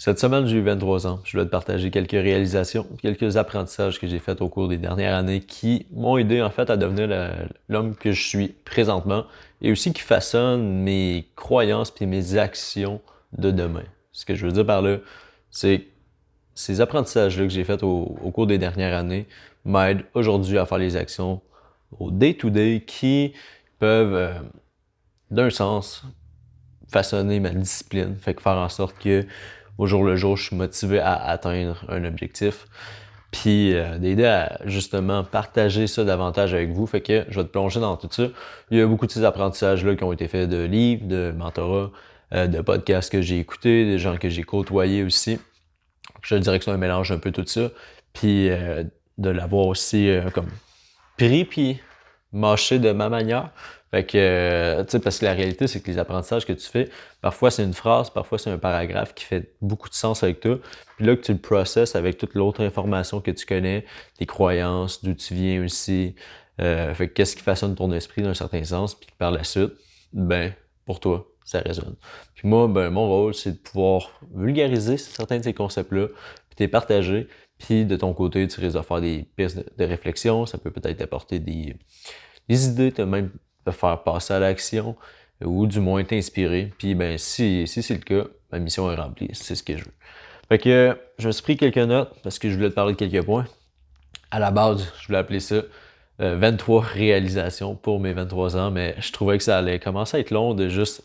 Cette semaine, j'ai eu 23 ans. Je voulais te partager quelques réalisations, quelques apprentissages que j'ai faits au cours des dernières années qui m'ont aidé en fait à devenir l'homme que je suis présentement et aussi qui façonnent mes croyances et mes actions de demain. Ce que je veux dire par là, c'est ces apprentissages-là que j'ai faits au cours des dernières années m'aident aujourd'hui à faire les actions au day-to-day qui peuvent, d'un sens, façonner ma discipline, fait que faire en sorte que au jour le jour, je suis motivé à atteindre un objectif, puis d'aider à justement partager ça davantage avec vous, fait que je vais te plonger dans tout ça. Il y a beaucoup de ces apprentissages-là qui ont été faits de livres, de mentorat, de podcasts que j'ai écoutés, des gens que j'ai côtoyés aussi. Je te dirais que c'est un mélange un peu tout ça, puis de l'avoir aussi comme pris puis mâché de ma manière. Fait que, tu sais, parce que la réalité, c'est que les apprentissages que tu fais, parfois c'est une phrase, parfois c'est un paragraphe qui fait beaucoup de sens avec toi. Puis là que tu le processes avec toute l'autre information que tu connais, tes croyances, d'où tu viens aussi. Fait que qu'est-ce qui façonne ton esprit d'un certain sens, puis par la suite, ben, pour toi, ça résonne. Puis moi, ben, mon rôle, c'est de pouvoir vulgariser certains de ces concepts-là, puis les partager, puis de ton côté, tu risques de faire des pistes de réflexion, ça peut peut-être apporter des idées, te même te faire passer à l'action, ou du moins t'inspirer. Puis ben si c'est le cas, ma mission est remplie, c'est ce que je veux. Fait que je me suis pris quelques notes parce que je voulais te parler de quelques points. À la base, je voulais appeler ça 23 réalisations pour mes 23 ans, mais je trouvais que ça allait commencer à être long de juste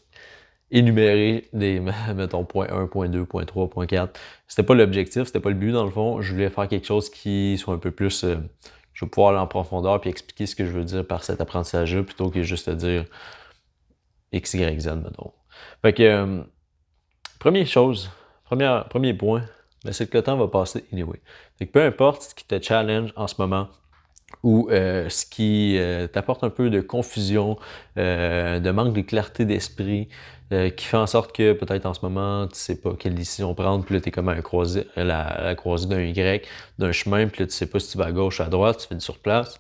énumérer des, mettons, point 1, point 2, point 3, point 4. C'était pas l'objectif, c'était pas le but dans le fond. Je voulais faire quelque chose qui soit un peu plus... je vais pouvoir aller en profondeur puis expliquer ce que je veux dire par cet apprentissage-là plutôt que juste te dire X, Y, Z, mettons. Fait que, première chose, premier point, ben, c'est que le temps va passer anyway. Fait que peu importe ce qui te challenge en ce moment, ou ce qui t'apporte un peu de confusion, de manque de clarté d'esprit, qui fait en sorte que peut-être en ce moment, tu sais pas quelle décision prendre, puis là, t'es comme à la croisée d'un Y, d'un chemin, puis là, tu sais pas si tu vas à gauche, à droite, tu fais du surplace.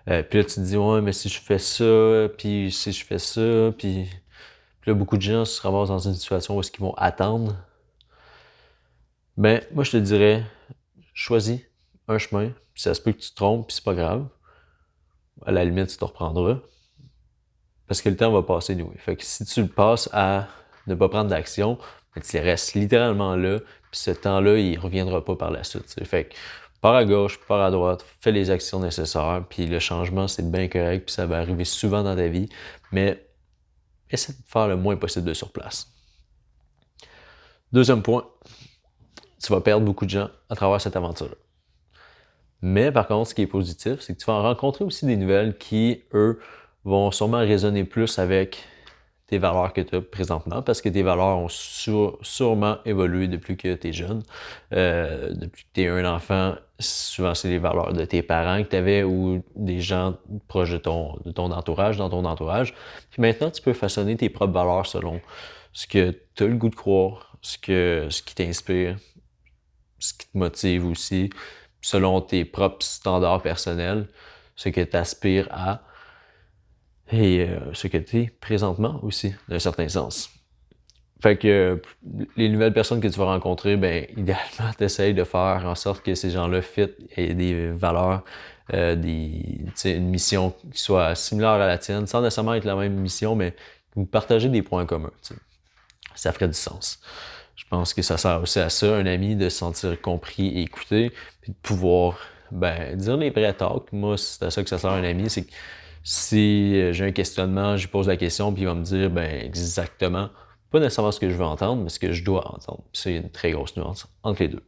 Puis là, tu te dis, ouais, mais si je fais ça, puis si je fais ça, puis là, beaucoup de gens se ramassent dans une situation où est-ce qu'ils vont attendre. Ben, moi, je te dirais, choisis un chemin, puis ça se peut que tu te trompes, puis c'est pas grave. À la limite, tu te reprendras. Parce que le temps va passer nous. Fait que si tu le passes à ne pas prendre d'action, ben, tu restes littéralement là, puis ce temps-là, il reviendra pas par la suite. T'sais. Fait que pars à gauche, pars à droite, fais les actions nécessaires, puis le changement, c'est bien correct, puis ça va arriver souvent dans ta vie, mais essaie de faire le moins possible de sur place. Deuxième point, tu vas perdre beaucoup de gens à travers cette aventure-là. Mais par contre, ce qui est positif, c'est que tu vas en rencontrer aussi des nouvelles qui, eux, vont sûrement résonner plus avec tes valeurs que tu as présentement, parce que tes valeurs ont sûrement évolué depuis que tu es jeune. Depuis que tu es un enfant, souvent c'est les valeurs de tes parents que tu avais ou des gens proches de ton entourage, dans ton entourage. Puis maintenant, tu peux façonner tes propres valeurs selon ce que tu as le goût de croire, ce qui t'inspire, ce qui te motive aussi, selon tes propres standards personnels, ce que tu aspires à et ce que tu es présentement aussi, d'un certain sens. Fait que les nouvelles personnes que tu vas rencontrer, ben idéalement, tu essayes de faire en sorte que ces gens-là fit et des valeurs, une mission qui soit similaire à la tienne, sans nécessairement être la même mission, mais vous partagez des points communs. T'sais. Ça ferait du sens. Je pense que ça sert aussi à ça, un ami, de se sentir compris et écouté, puis de pouvoir ben, dire les vrais talks. Moi, c'est à ça que ça sert à un ami, c'est que si j'ai un questionnement, je lui pose la question, puis il va me dire ben exactement, pas nécessairement ce que je veux entendre, mais ce que je dois entendre. Puis c'est une très grosse nuance entre les deux.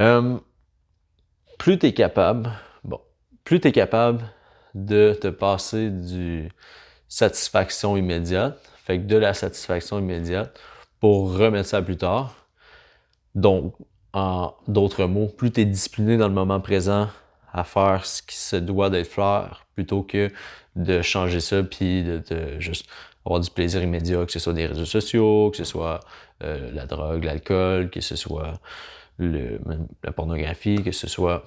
Euh, plus tu es capable, bon, plus tu es capable de te passer du satisfaction immédiate, fait que de la satisfaction immédiate, pour remettre ça plus tard. Donc, en d'autres mots, plus tu es discipliné dans le moment présent à faire ce qui se doit d'être fait, plutôt que de changer ça puis de juste avoir du plaisir immédiat, que ce soit des réseaux sociaux, que ce soit la drogue, l'alcool, que ce soit la pornographie, que ce soit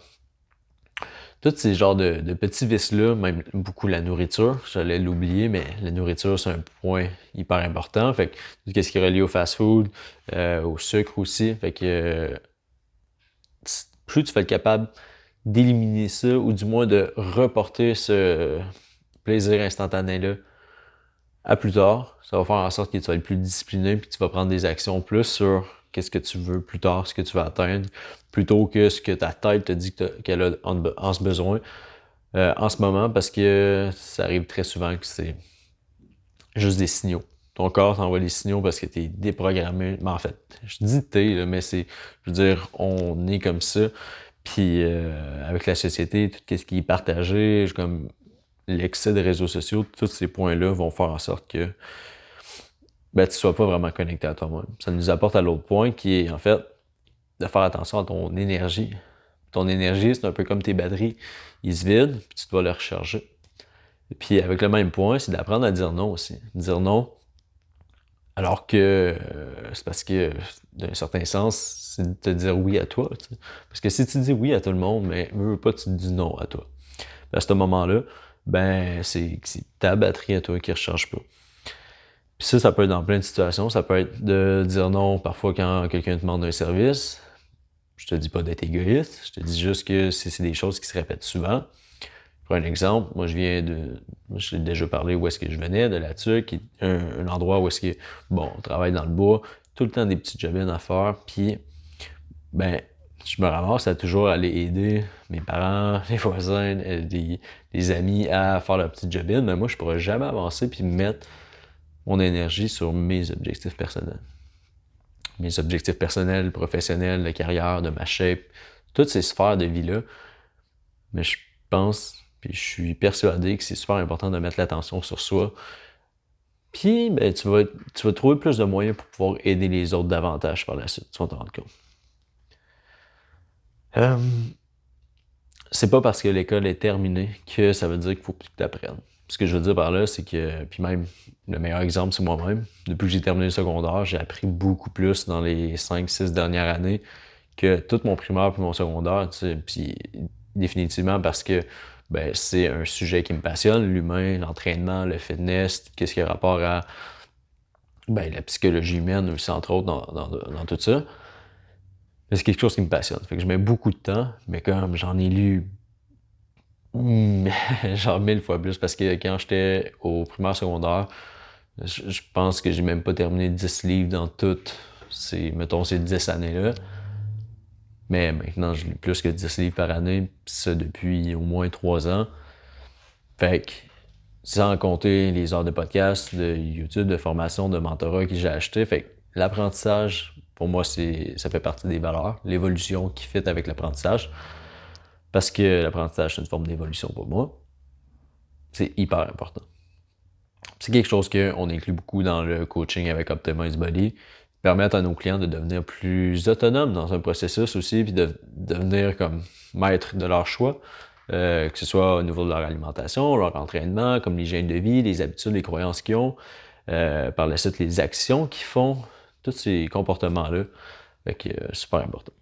Tous ces genres de petits vices-là, même beaucoup la nourriture, j'allais l'oublier, mais la nourriture, c'est un point hyper important. Fait que tout ce qui est relié au fast-food, au sucre aussi. Fait que plus tu vas être capable d'éliminer ça, ou du moins de reporter ce plaisir instantané-là à plus tard, ça va faire en sorte que tu vas être plus discipliné, puis tu vas prendre des actions plus sur qu'est-ce que tu veux plus tard, ce que tu veux atteindre, plutôt que ce que ta tête te dit qu'elle a en ce besoin en ce moment, parce que ça arrive très souvent que c'est juste des signaux. Ton corps t'envoie des signaux parce que tu es déprogrammé. Mais en fait, je dis t'es, là, mais c'est, je veux dire, on est comme ça. Puis avec la société, tout ce qui est partagé, comme l'excès de réseaux sociaux, tous ces points-là vont faire en sorte que ben, tu ne sois pas vraiment connecté à toi-même. Ça nous apporte à l'autre point qui est en fait de faire attention à ton énergie. Ton énergie, c'est un peu comme tes batteries. Ils se vident, puis tu dois les recharger. Et puis avec le même point, c'est d'apprendre à dire non aussi. Dire non, alors que c'est parce que d'un certain sens, c'est de te dire oui à toi. Tu sais. Parce que si tu dis oui à tout le monde, mais veux pas, tu te dis non à toi. À ce moment-là, ben c'est ta batterie à toi qui ne recharge pas. Puis ça peut être dans plein de situations. Ça peut être de dire non parfois quand quelqu'un te demande un service. Je te dis pas d'être égoïste, je te dis juste que c'est des choses qui se répètent souvent. Pour un exemple, moi je l'ai déjà parlé où est-ce que je venais, de la Tuque, qui est un endroit où est-ce que, bon, on travaille dans le bois, tout le temps des petites jobines à faire, puis, ben, je me ramasse à toujours aller aider mes parents, les voisins, des amis à faire leurs petites jobines, mais moi, je pourrais jamais avancer puis mettre mon énergie sur mes objectifs personnels. Mes objectifs personnels, professionnels, de carrière, de ma shape, toutes ces sphères de vie-là. Mais je pense, puis je suis persuadé que c'est super important de mettre l'attention sur soi. Puis, ben, tu vas trouver plus de moyens pour pouvoir aider les autres davantage par la suite. Tu vas t'en rendre compte. Euh, c'est pas parce que l'école est terminée que ça veut dire qu'il faut plus que tu apprennes. Ce que je veux dire par là, c'est que, puis même, le meilleur exemple, c'est moi-même. Depuis que j'ai terminé le secondaire, j'ai appris beaucoup plus dans les 5-6 dernières années que tout mon primaire puis mon secondaire, tu sais, puis définitivement parce que ben, c'est un sujet qui me passionne, l'humain, l'entraînement, le fitness, qu'est-ce qui a rapport à ben, la psychologie humaine aussi, entre autres, dans tout ça. Mais c'est quelque chose qui me passionne. Fait que je mets beaucoup de temps, mais comme j'en ai lu genre 1000 fois plus, parce que quand j'étais au primaire secondaire, je pense que j'ai même pas terminé 10 livres dans toutes mettons, ces 10 années-là. Mais maintenant, je lis plus que 10 livres par année, pis ça depuis au moins 3 ans. Fait que, sans compter les heures de podcast, de YouTube, de formation, de mentorat que j'ai acheté. Fait que l'apprentissage, pour moi, ça fait partie des valeurs. L'évolution qui fit avec l'apprentissage. Parce que l'apprentissage, c'est une forme d'évolution pour moi. C'est hyper important. C'est quelque chose qu'on inclut beaucoup dans le coaching avec Optimize Body. Permettre à nos clients de devenir plus autonomes dans un processus aussi, puis de devenir comme maître de leur choix, que ce soit au niveau de leur alimentation, leur entraînement, comme l'hygiène de vie, les habitudes, les croyances qu'ils ont, par la suite les actions qu'ils font, tous ces comportements-là. Fait que super important.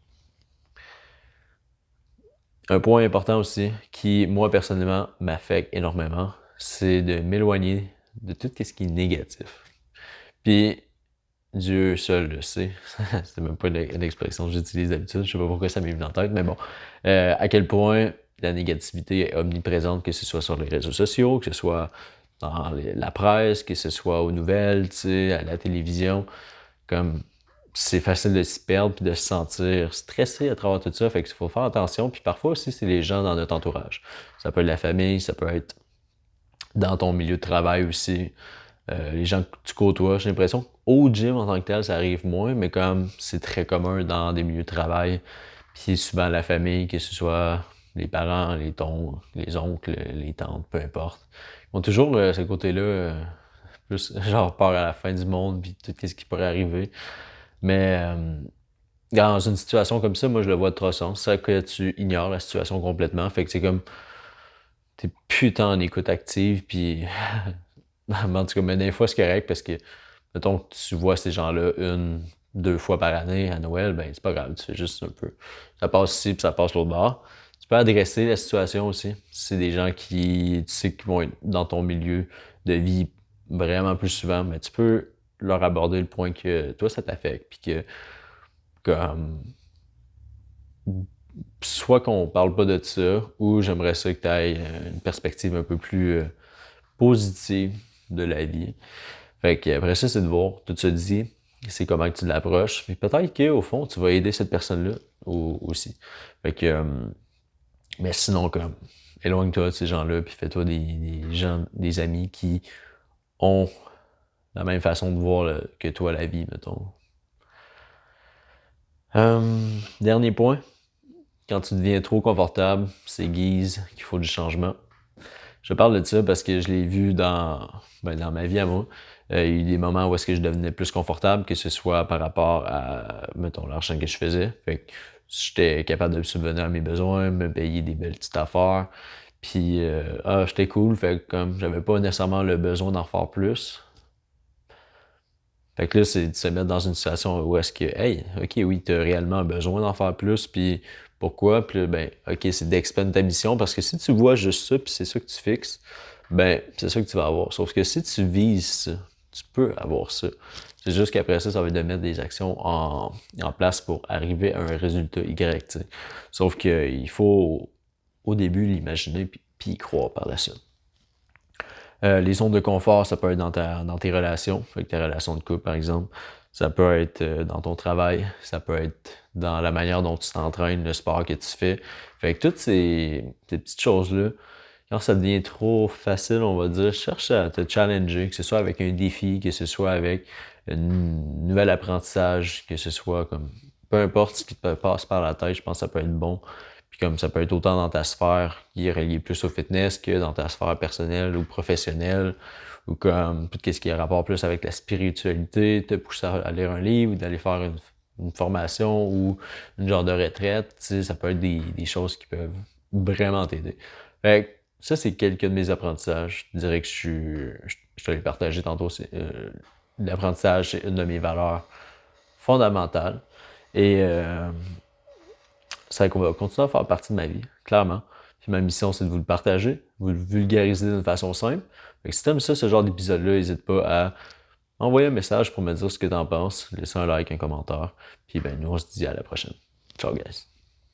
Un point important aussi, qui moi personnellement m'affecte énormément, c'est de m'éloigner de tout ce qui est négatif. Puis Dieu seul le sait. C'est même pas une expression que j'utilise d'habitude. Je sais pas pourquoi ça m'est venu en tête, mais bon. À quel point la négativité est omniprésente, que ce soit sur les réseaux sociaux, que ce soit dans la presse, que ce soit aux nouvelles, tu sais, à la télévision. Comme c'est facile de s'y perdre puis de se sentir stressé à travers tout ça. Fait qu'il faut faire attention. Puis parfois aussi, c'est les gens dans notre entourage. Ça peut être la famille, ça peut être dans ton milieu de travail aussi. Les gens que tu côtoies, j'ai l'impression qu'au gym en tant que tel, ça arrive moins, mais comme c'est très commun dans des milieux de travail, puis souvent la famille, que ce soit les parents, les oncles, les tantes, peu importe, ils ont toujours ce côté-là, plus genre peur à la fin du monde, puis tout ce qui pourrait arriver. Mais dans une situation comme ça, moi je le vois de trois sens. C'est que tu ignores la situation complètement, fait que c'est comme t'es putain en écoute active, puis en tout cas, mais des fois, c'est correct parce que, mettons que tu vois ces gens-là 1, 2 fois par année à Noël, ben c'est pas grave, tu fais juste un peu. Ça passe ici puis ça passe l'autre bord. Tu peux adresser la situation aussi. Si c'est des gens qui, tu sais, qui vont être dans ton milieu de vie vraiment plus souvent, mais tu peux leur aborder le point que toi, ça t'affecte, puis que, comme, soit qu'on parle pas de ça, ou j'aimerais ça que tu aies une perspective un peu plus positive de la vie. Fait que après ça, c'est de voir, tout se dit, c'est comment que tu l'approches. Mais peut-être qu'au fond, tu vas aider cette personne-là aussi. Fait que, mais sinon, comme, éloigne-toi de ces gens-là, puis fais-toi des gens, des amis qui ont la même façon de voir que toi la vie, mettons. Dernier point, quand tu deviens trop confortable, c'est guise qu'il faut du changement. Je parle de ça parce que je l'ai vu dans ma vie à moi. Il y a eu des moments où est-ce que je devenais plus confortable, que ce soit par rapport à, mettons, l'argent que je faisais. Fait que j'étais capable de subvenir à mes besoins, me payer des belles petites affaires. Puis, j'étais cool. Fait que comme j'avais pas nécessairement le besoin d'en faire plus. Fait que là, c'est de se mettre dans une situation où est-ce que, hey, ok, oui, t'as réellement besoin d'en faire plus, puis pourquoi? Puis là, ben, ok, c'est d'expandre ta mission, parce que si tu vois juste ça, puis c'est ça que tu fixes, ben, c'est ça que tu vas avoir. Sauf que si tu vises ça, tu peux avoir ça. C'est juste qu'après ça, ça va être de mettre des actions en place pour arriver à un résultat Y, tu sais. Sauf qu'il faut, au début, l'imaginer, puis y croire par la suite. Les zones de confort, ça peut être dans tes relations, avec tes relations de couple, par exemple. Ça peut être dans ton travail, ça peut être dans la manière dont tu t'entraînes, le sport que tu fais. Fait que toutes ces petites choses-là, quand ça devient trop facile, on va dire, cherche à te challenger, que ce soit avec un défi, que ce soit avec un nouvel apprentissage, que ce soit comme peu importe ce qui te passe par la tête, je pense que ça peut être bon. Puis comme ça peut être autant dans ta sphère qui est reliée plus au fitness que dans ta sphère personnelle ou professionnelle, ou comme tout ce qui a rapport plus avec la spiritualité, te pousser à lire un livre, ou d'aller faire une formation ou une genre de retraite, tu sais, ça peut être des choses qui peuvent vraiment t'aider. Fait que ça, c'est quelques de mes apprentissages. Je dirais que je te l'ai partagé tantôt. L'apprentissage, c'est une de mes valeurs fondamentales. Et ça va continuer à faire partie de ma vie, clairement. Puis ma mission, c'est de vous le partager, vous le vulgariser d'une façon simple. Fait que si t'aimes ça, ce genre d'épisode-là, n'hésite pas à envoyer un message pour me dire ce que t'en penses, laisser un like, un commentaire. Puis ben nous, on se dit à la prochaine. Ciao guys!